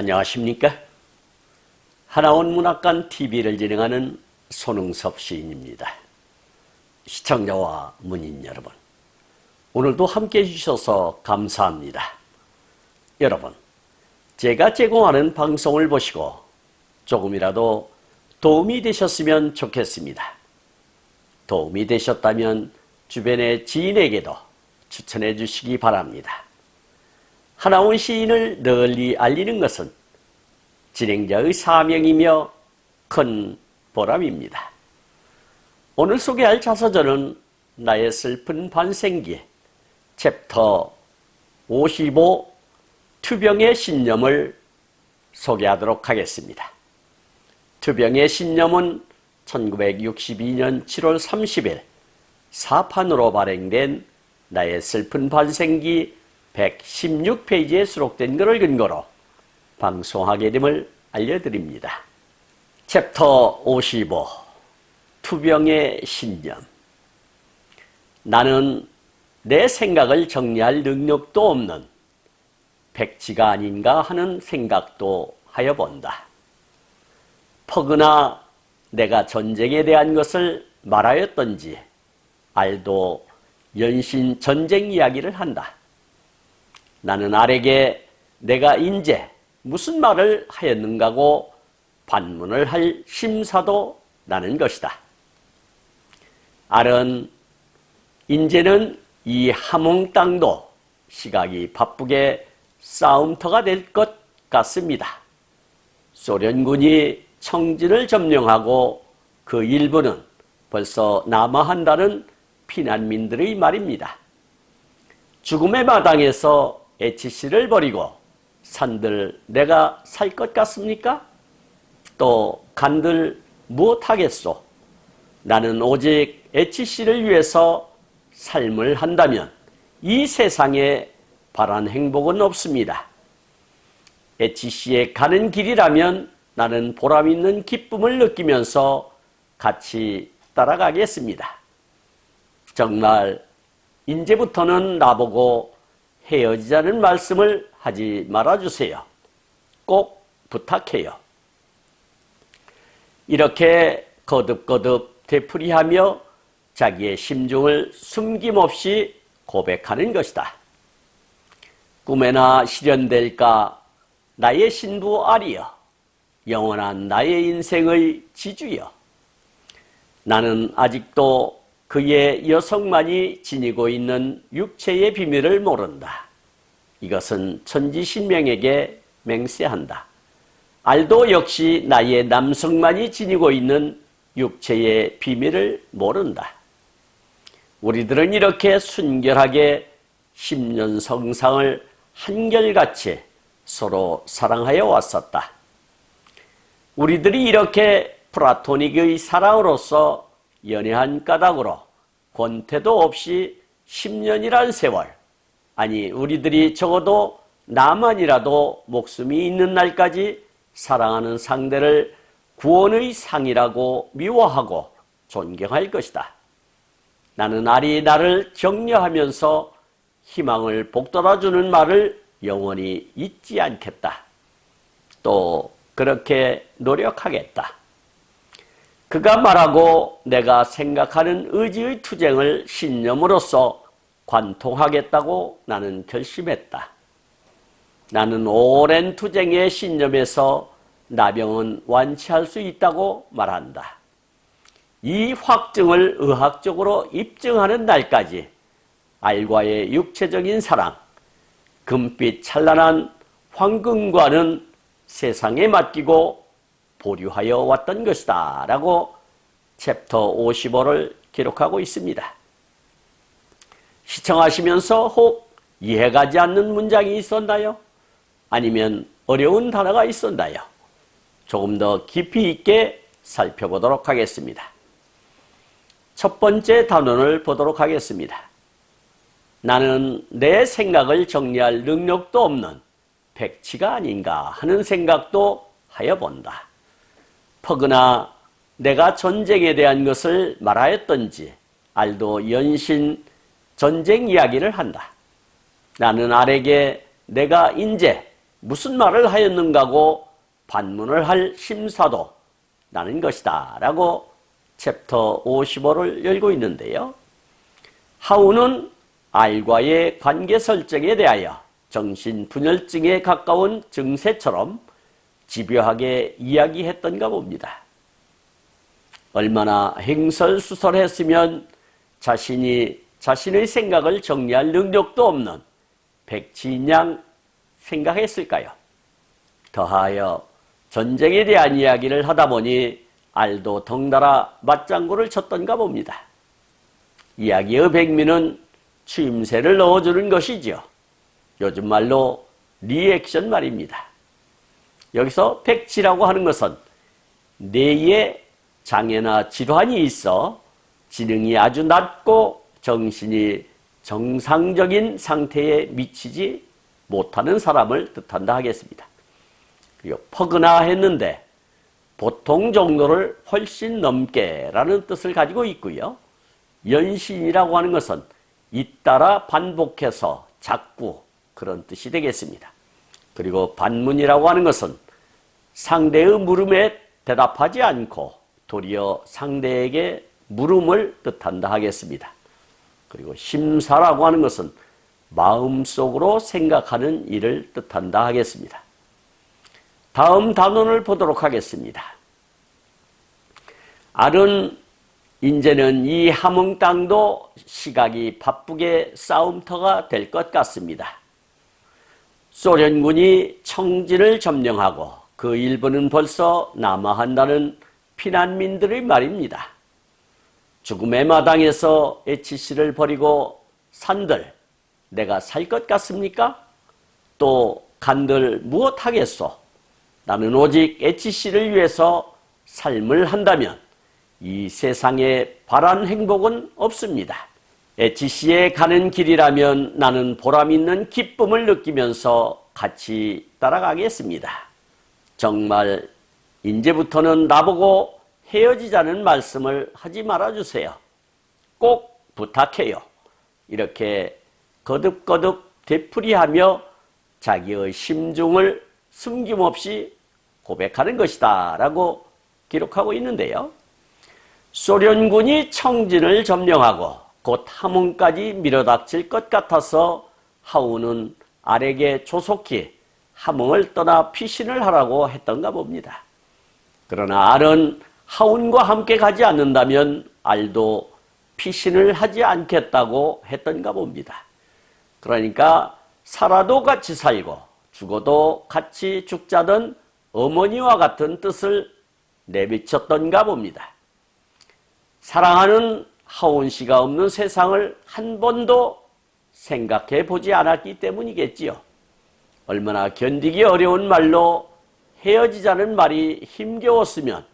안녕하십니까? 하나원 문학관 TV를 진행하는 손흥섭 시인입니다. 시청자와 문인 여러분, 오늘도 함께해 주셔서 감사합니다. 여러분, 제가 제공하는 방송을 보시고 조금이라도 도움이 되셨으면 좋겠습니다. 도움이 되셨다면 주변의 지인에게도 추천해 주시기 바랍니다. 하나원 시인을 널리 알리는 것은 진행자의 사명이며 큰 보람입니다. 오늘 소개할 자서전은 나의 슬픈 반생기 챕터 55 투병의 신념을 소개하도록 하겠습니다. 투병의 신념은 1962년 7월 30일 사판으로 발행된 나의 슬픈 반생기 116페이지에 수록된 것을 근거로 방송하게 됨을 알려드립니다. 챕터 55 투병의 신념. 나는 내 생각을 정리할 능력도 없는 백지가 아닌가 하는 생각도 하여 본다. 퍼그나 내가 전쟁에 대한 것을 말하였던지 알도 연신 전쟁 이야기를 한다. 나는 알에게 내가 인제 무슨 말을 하였는가고 반문을 할 심사도 나는 것이다. 알은 인제는 이 함흥 땅도 시각이 바쁘게 싸움터가 될 것 같습니다. 소련군이 청진을 점령하고 그 일부는 벌써 남하한다는 피난민들의 말입니다. 죽음의 마당에서 HC를 버리고 산들 내가 살 것 같습니까? 또 간들 무엇하겠소? 나는 오직 HC를 위해서 삶을 한다면 이 세상에 바란 행복은 없습니다. HC에 가는 길이라면 나는 보람 있는 기쁨을 느끼면서 같이 따라가겠습니다. 정말 이제부터는 나보고 헤어지자는 말씀을 하지 말아주세요. 꼭 부탁해요. 이렇게 거듭거듭 되풀이하며 자기의 심중을 숨김없이 고백하는 것이다. 꿈에나 실현될까 나의 신부 아리여, 영원한 나의 인생의 지주여. 나는 아직도 그의 여성만이 지니고 있는 육체의 비밀을 모른다. 이것은 천지신명에게 맹세한다. 알도 역시 나의 남성만이 지니고 있는 육체의 비밀을 모른다. 우리들은 이렇게 순결하게 10년 성상을 한결같이 서로 사랑하여 왔었다. 우리들이 이렇게 플라토닉의 사랑으로서 연애한 까닭으로 권태도 없이 10년이란 세월, 아니 우리들이 적어도 나만이라도 목숨이 있는 날까지 사랑하는 상대를 구원의 상이라고 미워하고 존경할 것이다. 나는 알이 나를 격려하면서 희망을 복돋아주는 말을 영원히 잊지 않겠다. 또 그렇게 노력하겠다. 그가 말하고 내가 생각하는 의지의 투쟁을 신념으로써 관통하겠다고 나는 결심했다. 나는 오랜 투쟁의 신념에서 나병은 완치할 수 있다고 말한다. 이 확증을 의학적으로 입증하는 날까지 알과의 육체적인 사랑, 금빛 찬란한 황금과는 세상에 맡기고 보류하여 왔던 것이다 라고 챕터 55를 기록하고 있습니다. 시청하시면서 혹 이해가지 않는 문장이 있었나요? 아니면 어려운 단어가 있었나요? 조금 더 깊이 있게 살펴보도록 하겠습니다. 첫 번째 단원을 보도록 하겠습니다. 나는 내 생각을 정리할 능력도 없는 백치가 아닌가 하는 생각도 하여 본다. 퍼그나 내가 전쟁에 대한 것을 말하였던지 알도 연신 전쟁 이야기를 한다. 나는 알에게 내가 인제 무슨 말을 하였는가고 반문을 할 심사도 나는 것이다 라고 챕터 55를 열고 있는데요. 하우는 알과의 관계 설정에 대하여 정신분열증에 가까운 증세처럼 집요하게 이야기했던가 봅니다. 얼마나 행설수설했으면 자신의 생각을 정리할 능력도 없는 백치인 양 생각했을까요? 더하여 전쟁에 대한 이야기를 하다 보니 알도 덩달아 맞장구를 쳤던가 봅니다. 이야기의 백미는 추임새를 넣어주는 것이지요. 요즘 말로 리액션 말입니다. 여기서 백치라고 하는 것은 뇌에 장애나 질환이 있어 지능이 아주 낮고 정신이 정상적인 상태에 미치지 못하는 사람을 뜻한다 하겠습니다. 그리고 퍼그나 했는데 보통 정도를 훨씬 넘게 라는 뜻을 가지고 있고요. 연신이라고 하는 것은 잇따라 반복해서 자꾸 그런 뜻이 되겠습니다. 그리고 반문이라고 하는 것은 상대의 물음에 대답하지 않고 도리어 상대에게 물음을 뜻한다 하겠습니다. 그리고 심사라고 하는 것은 마음속으로 생각하는 일을 뜻한다 하겠습니다. 다음 단원을 보도록 하겠습니다. 알은 이제는 이 함흥 땅도 시각이 바쁘게 싸움터가 될 것 같습니다. 소련군이 청진을 점령하고 그 일부는 벌써 남하한다는 피난민들의 말입니다. 죽음의 마당에서 HC를 버리고 산들 내가 살 것 같습니까? 또 간들 무엇하겠소? 나는 오직 HC를 위해서 삶을 한다면 이 세상에 바란 행복은 없습니다. HC에 가는 길이라면 나는 보람있는 기쁨을 느끼면서 같이 따라가겠습니다. 정말 이제부터는 나보고 헤어지자는 말씀을 하지 말아주세요. 꼭 부탁해요. 이렇게 거듭거듭 되풀이하며 자기의 심중을 숨김없이 고백하는 것이다 라고 기록하고 있는데요. 소련군이 청진을 점령하고 곧 함흥까지 밀어닥칠 것 같아서 하우는 알에게 조속히 함흥을 떠나 피신을 하라고 했던가 봅니다. 그러나 알은 하운과 함께 가지 않는다면 알도 피신을 하지 않겠다고 했던가 봅니다. 그러니까 살아도 같이 살고 죽어도 같이 죽자던 어머니와 같은 뜻을 내비쳤던가 봅니다. 사랑하는 하운 씨가 없는 세상을 한 번도 생각해 보지 않았기 때문이겠지요. 얼마나 견디기 어려운 말로 헤어지자는 말이 힘겨웠으면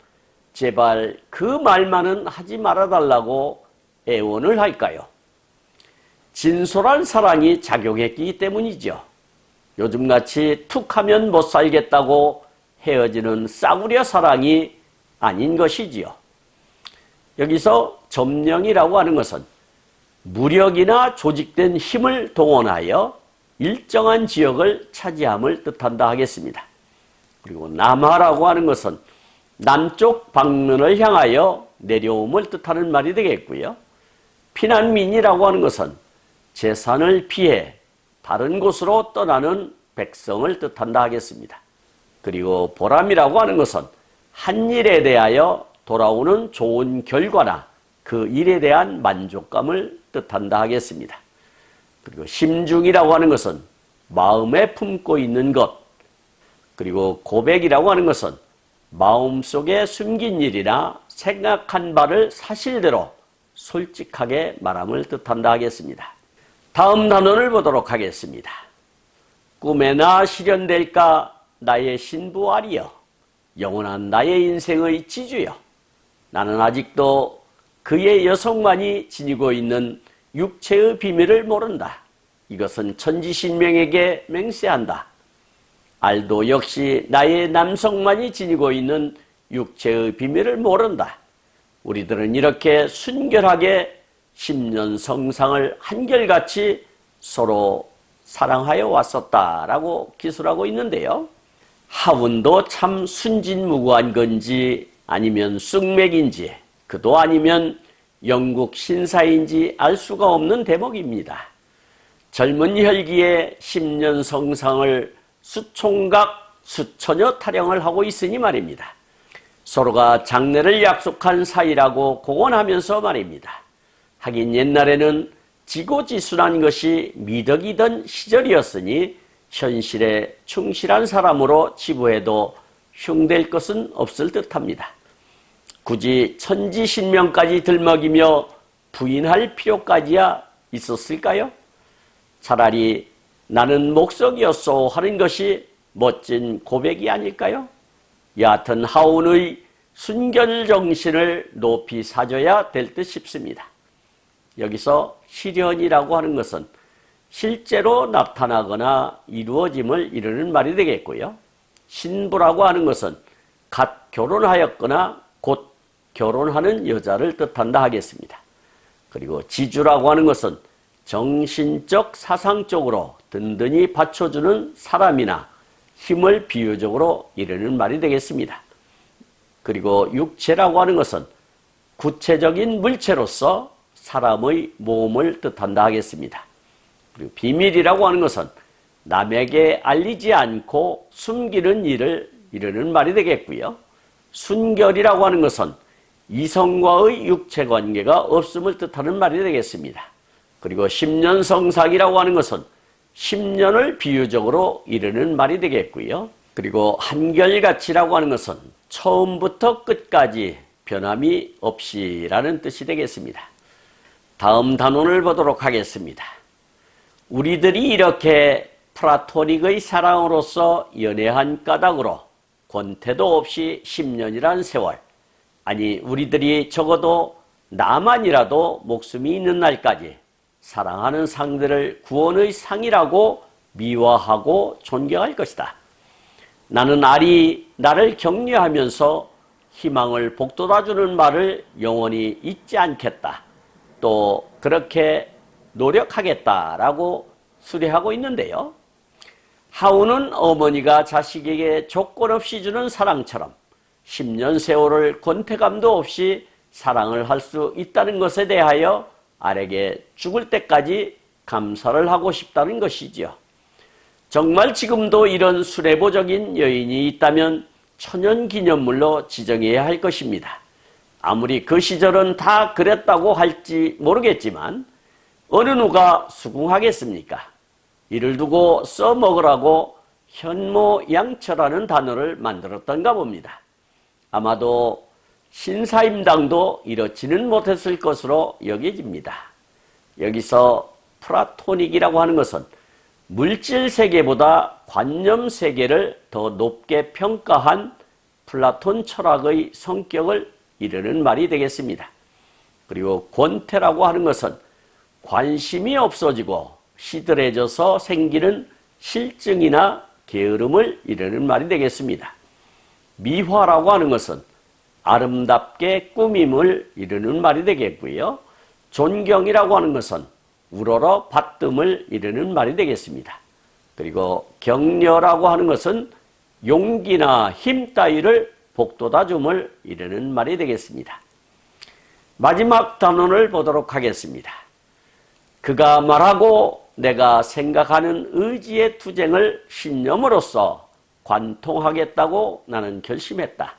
제발 그 말만은 하지 말아달라고 애원을 할까요? 진솔한 사랑이 작용했기 때문이죠. 요즘같이 툭하면 못 살겠다고 헤어지는 싸구려 사랑이 아닌 것이지요. 여기서 점령이라고 하는 것은 무력이나 조직된 힘을 동원하여 일정한 지역을 차지함을 뜻한다 하겠습니다. 그리고 남하라고 하는 것은 남쪽 방면을 향하여 내려옴을 뜻하는 말이 되겠고요. 피난민이라고 하는 것은 재산을 피해 다른 곳으로 떠나는 백성을 뜻한다 하겠습니다. 그리고 보람이라고 하는 것은 한 일에 대하여 돌아오는 좋은 결과나 그 일에 대한 만족감을 뜻한다 하겠습니다. 그리고 심중이라고 하는 것은 마음에 품고 있는 것, 그리고 고백이라고 하는 것은 마음속에 숨긴 일이나 생각한 바를 사실대로 솔직하게 말함을 뜻한다 하겠습니다. 다음 단원을 보도록 하겠습니다. 꿈에나 실현될까 나의 신부 아리여, 영원한 나의 인생의 지주여, 나는 아직도 그의 여성만이 지니고 있는 육체의 비밀을 모른다. 이것은 천지신명에게 맹세한다. 알도 역시 나의 남성만이 지니고 있는 육체의 비밀을 모른다. 우리들은 이렇게 순결하게 10년 성상을 한결같이 서로 사랑하여 왔었다라고 기술하고 있는데요. 하운도 참 순진무구한 건지 아니면 쑥맥인지 그도 아니면 영국 신사인지 알 수가 없는 대목입니다. 젊은 혈기에 10년 성상을 수총각 수처녀 타령을 하고 있으니 말입니다. 서로가 장래를 약속한 사이라고 공언하면서 말입니다. 하긴 옛날에는 지고지순한 것이 미덕이던 시절이었으니 현실에 충실한 사람으로 치부해도 흉될 것은 없을 듯합니다. 굳이 천지신명까지 들먹이며 부인할 필요까지야 있었을까요? 차라리 나는 목석이었소 하는 것이 멋진 고백이 아닐까요? 여하튼 하운의 순결정신을 높이 사줘야 될 듯 싶습니다. 여기서 실현이라고 하는 것은 실제로 나타나거나 이루어짐을 이루는 말이 되겠고요. 신부라고 하는 것은 갓 결혼하였거나 곧 결혼하는 여자를 뜻한다 하겠습니다. 그리고 지주라고 하는 것은 정신적, 사상적으로 든든히 받쳐주는 사람이나 힘을 비유적으로 이르는 말이 되겠습니다. 그리고 육체라고 하는 것은 구체적인 물체로서 사람의 몸을 뜻한다 하겠습니다. 그리고 비밀이라고 하는 것은 남에게 알리지 않고 숨기는 일을 이르는 말이 되겠고요. 순결이라고 하는 것은 이성과의 육체관계가 없음을 뜻하는 말이 되겠습니다. 그리고 10년 성상이라고 하는 것은 10년을 비유적으로 이르는 말이 되겠고요. 그리고 한결같이라고 하는 것은 처음부터 끝까지 변함이 없이라는 뜻이 되겠습니다. 다음 단원을 보도록 하겠습니다. 우리들이 이렇게 플라토닉의 사랑으로서 연애한 까닭으로 권태도 없이 10년이란 세월, 아니 우리들이 적어도 나만이라도 목숨이 있는 날까지 사랑하는 상대를 구원의 상이라고 미화하고 존경할 것이다. 나는 알이 나를 격려하면서 희망을 복돋아주는 말을 영원히 잊지 않겠다. 또 그렇게 노력하겠다라고 수리하고 있는데요. 하운은 어머니가 자식에게 조건 없이 주는 사랑처럼 10년 세월을 권태감도 없이 사랑을 할 수 있다는 것에 대하여 알에게 죽을 때까지 감사를 하고 싶다는 것이지요. 정말 지금도 이런 수레보적인 여인이 있다면 천연기념물로 지정해야 할 것입니다. 아무리 그 시절은 다 그랬다고 할지 모르겠지만 어느 누가 수긍하겠습니까? 이를 두고 써먹으라고 현모양처라는 단어를 만들었던가 봅니다. 아마도 신사임당도 이렇지는 못했을 것으로 여겨집니다. 여기서 플라토닉이라고 하는 것은 물질 세계보다 관념 세계를 더 높게 평가한 플라톤 철학의 성격을 이르는 말이 되겠습니다. 그리고 권태라고 하는 것은 관심이 없어지고 시들해져서 생기는 실증이나 게으름을 이르는 말이 되겠습니다. 미화라고 하는 것은 아름답게 꾸밈을 이르는 말이 되겠고요. 존경이라고 하는 것은 우러러 받듦을 이르는 말이 되겠습니다. 그리고 격려라고 하는 것은 용기나 힘 따위를 복돋아줌을 이르는 말이 되겠습니다. 마지막 단원을 보도록 하겠습니다. 그가 말하고 내가 생각하는 의지의 투쟁을 신념으로써 관통하겠다고 나는 결심했다.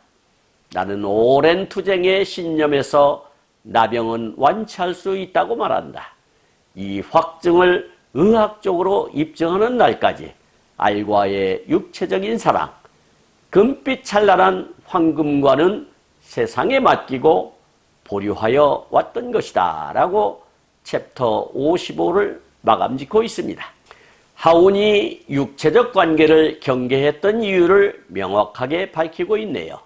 나는 오랜 투쟁의 신념에서 나병은 완치할 수 있다고 말한다. 이 확증을 의학적으로 입증하는 날까지 알과의 육체적인 사랑, 금빛 찬란한 황금과는 세상에 맡기고 보류하여 왔던 것이다 라고 챕터 55를 마감 짓고 있습니다. 하운이 육체적 관계를 경계했던 이유를 명확하게 밝히고 있네요.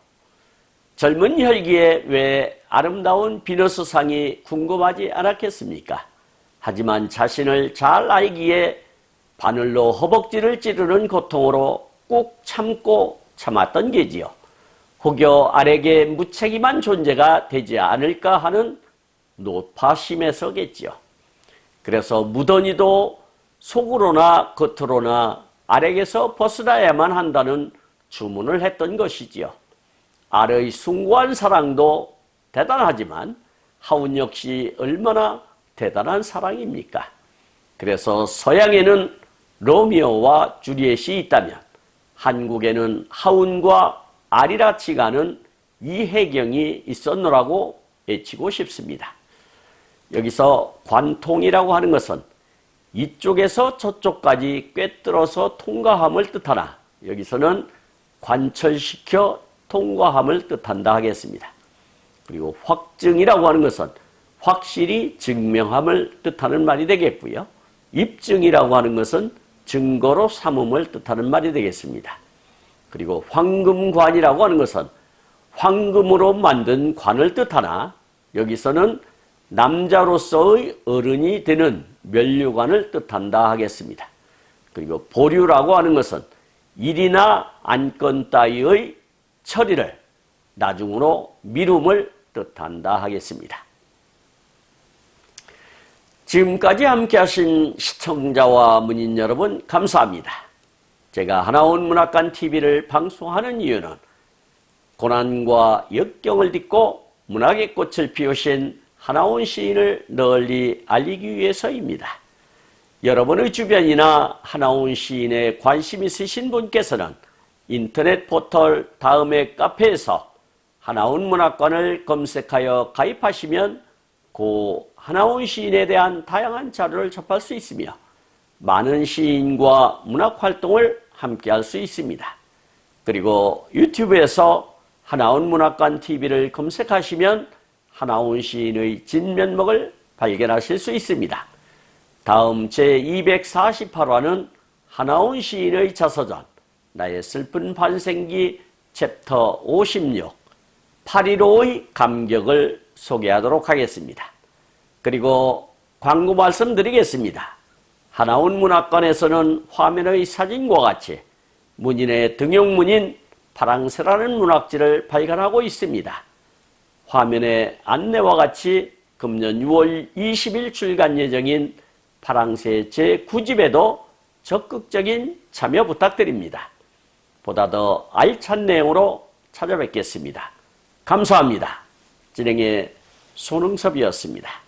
젊은 혈기에 왜 아름다운 비너스상이 궁금하지 않았겠습니까? 하지만 자신을 잘 알기에 바늘로 허벅지를 찌르는 고통으로 꾹 참고 참았던 게지요. 혹여 알에게 무책임한 존재가 되지 않을까 하는 노파심에서겠지요. 그래서 무던히도 속으로나 겉으로나 알에게서 벗어나야만 한다는 주문을 했던 것이지요. 알의 숭고한 사랑도 대단하지만 하운 역시 얼마나 대단한 사랑입니까? 그래서 서양에는 로미오와 주리엣이 있다면 한국에는 하운과 알이라 치가는 이혜경이 있었노라고 외치고 싶습니다. 여기서 관통이라고 하는 것은 이쪽에서 저쪽까지 꿰뚫어서 통과함을 뜻하나 여기서는 관철시켜 통과함을 뜻한다 하겠습니다. 그리고 확증이라고 하는 것은 확실히 증명함을 뜻하는 말이 되겠고요. 입증이라고 하는 것은 증거로 삼음을 뜻하는 말이 되겠습니다. 그리고 황금관이라고 하는 것은 황금으로 만든 관을 뜻하나 여기서는 남자로서의 어른이 되는 면류관을 뜻한다 하겠습니다. 그리고 보류라고 하는 것은 일이나 안건 따위의 처리를 나중으로 미룸을 뜻한다 하겠습니다. 지금까지 함께 하신 시청자와 문인 여러분 감사합니다. 제가 하나원 문학관 TV를 방송하는 이유는 고난과 역경을 딛고 문학의 꽃을 피우신 하나원 시인을 널리 알리기 위해서입니다. 여러분의 주변이나 하나원 시인에 관심 있으신 분께서는 인터넷 포털 다음의 카페에서 하나원 문학관을 검색하여 가입하시면 고 하나원 시인에 대한 다양한 자료를 접할 수 있으며 많은 시인과 문학활동을 함께 할 수 있습니다. 그리고 유튜브에서 하나원 문학관 TV를 검색하시면 하나원 시인의 진면목을 발견하실 수 있습니다. 다음 제248화는 하나원 시인의 자서전 나의 슬픈 반생기 챕터 56 8.15의 감격을 소개하도록 하겠습니다. 그리고 광고 말씀드리겠습니다. 하나원 문학관에서는 화면의 사진과 같이 문인의 등용문인 파랑새라는 문학지를 발간하고 있습니다. 화면의 안내와 같이 금년 6월 20일 출간 예정인 파랑새 제9집에도 적극적인 참여 부탁드립니다. 보다 더 알찬 내용으로 찾아뵙겠습니다. 감사합니다. 진행의 손흥섭이었습니다.